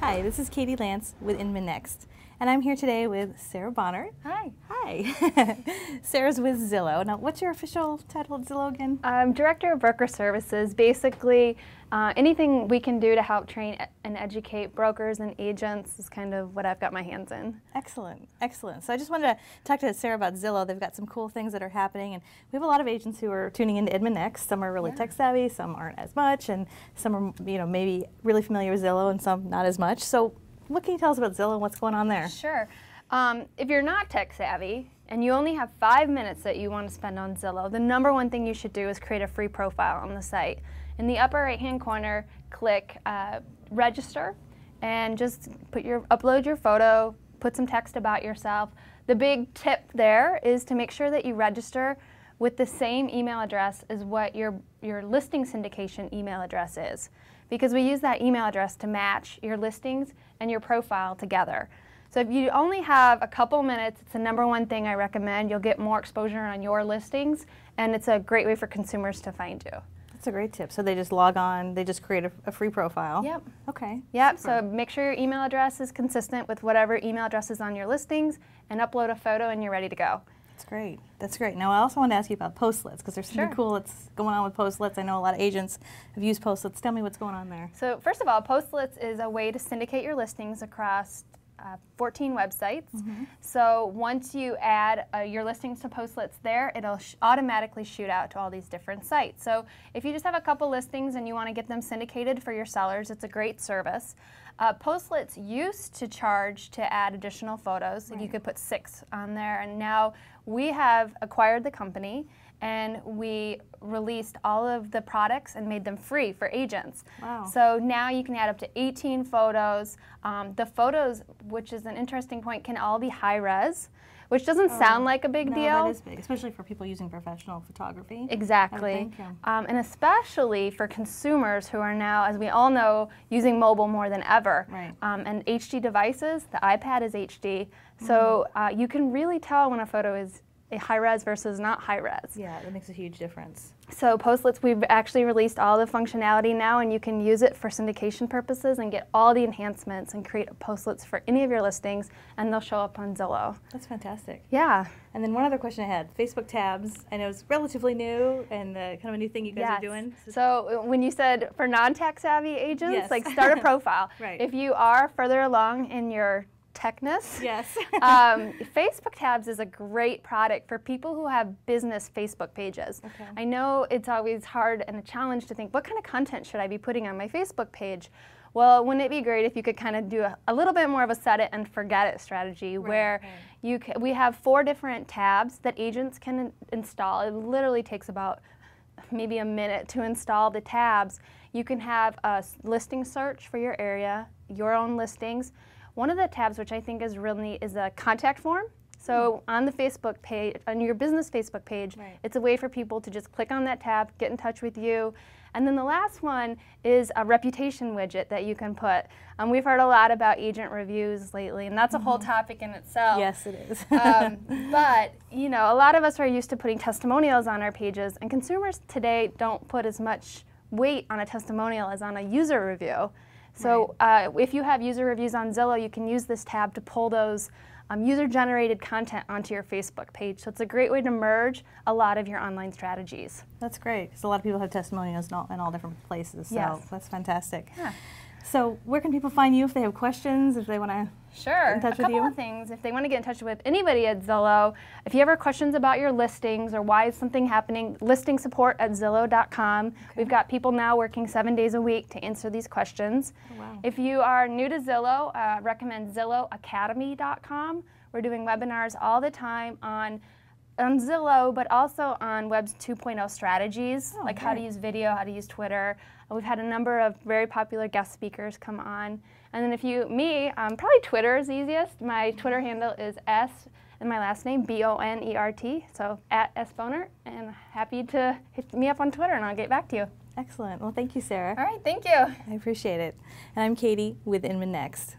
Hi, this is Katie Lance with Inman Next, and I'm here today with Sara Bonert. Hi. Hi. Sarah's with Zillow. Now, what's your official title at Zillow again? I'm Director of Broker Services. Basically, anything we can do to help train and educate brokers and agents is kind of what I've got my hands in. Excellent, excellent. So I just wanted to talk to Sara about Zillow. They've got some cool things that are happening, and we have a lot of agents who are tuning into Inman Next. Some are really tech savvy, some aren't as much, and some are, maybe really familiar with Zillow, and some not as much. So what can you tell us about Zillow and what's going on there? Sure. If you're not tech savvy and you only have 5 minutes that you want to spend on Zillow, the number one thing you should do is create a free profile on the site. In the upper right-hand corner, click register, and just upload your photo, put some text about yourself. The big tip there is to make sure that you register with the same email address as what your listing syndication email address is, because we use that email address to match your listings and your profile together. So if you only have a couple minutes, it's the number one thing I recommend. You'll get more exposure on your listings, and it's a great way for consumers to find you. That's a great tip. So they just log on, they just create a free profile. Yep. Okay. Yep, Super. so make sure your email address is consistent with whatever email address is on your listings, and upload a photo and you're ready to go. That's great. That's great. Now, I also want to ask you about postlets, because there's something cool that's going on with postlets. I know a lot of agents have used postlets. Tell me what's going on there. So first of all, postlets is a way to syndicate your listings across 14 websites. So once you add your listings to postlets there, it'll automatically shoot out to all these different sites. So if you just have a couple listings and you want to get them syndicated for your sellers, it's a great service. Postlets used to charge to add additional photos. Right. You could put 6 on there, and now we have acquired the company and we released all of the products and made them free for agents. Wow. So now you can add up to 18 photos. The photos, which is an interesting point, can all be high res, which doesn't sound like a big deal. No, that is big, especially for people using professional photography. Exactly. And especially for consumers who are now, as we all know, using mobile more than ever. Right. And HD devices, the iPad is HD, so you can really tell when a photo is a high-res versus not high-res. Yeah, that makes a huge difference. So postlets, we've actually released all the functionality now, and you can use it for syndication purposes and get all the enhancements and create postlets for any of your listings, and they'll show up on Zillow. That's fantastic. Yeah. And then one other question I had, Facebook tabs. I know it's relatively new and kind of a new thing you guys are doing. So when you said for non-tech savvy agents, like start a profile. Right. If you are further along in your techness. Yes. Facebook tabs is a great product for people who have business Facebook pages. Okay. I know it's always hard and a challenge to think, what kind of content should I be putting on my Facebook page? Well, wouldn't it be great if you could kind of do a little bit more of a set it and forget it strategy, where we have 4 different tabs that agents can install. It literally takes about maybe a minute to install the tabs. You can have a listing search for your area, your own listings. One of the tabs, which I think is really neat, is a contact form. So on the Facebook page, on your business Facebook page, it's a way for people to just click on that tab, get in touch with you. And then the last one is a reputation widget that you can put. We've heard a lot about agent reviews lately, and that's a whole topic in itself. Yes, it is. But, a lot of us are used to putting testimonials on our pages, and consumers today don't put as much weight on a testimonial as on a user review. So if you have user reviews on Zillow, you can use this tab to pull those user-generated content onto your Facebook page. So it's a great way to merge a lot of your online strategies. That's great, because a lot of people have testimonials in all different places, so that's fantastic. Yeah. So where can people find you if they have questions, if they want to get in touch with you? A couple of things. If they want to get in touch with anybody at Zillow, if you ever have questions about your listings or why is something happening, listing support at Zillow.com. We've got people now working 7 days a week to answer these questions. Oh, wow. If you are new to Zillow, recommend ZillowAcademy.com. We're doing webinars all the time on Zillow, but also on Web's 2.0 strategies, like how to use video, how to use Twitter. We've had a number of very popular guest speakers come on. And then probably Twitter is easiest. My Twitter handle is S and my last name, B-O-N-E-R-T, so @SBonert, and happy to hit me up on Twitter and I'll get back to you. Excellent. Well, thank you, Sara. All right, thank you. I appreciate it. And I'm Katie with Inman Next.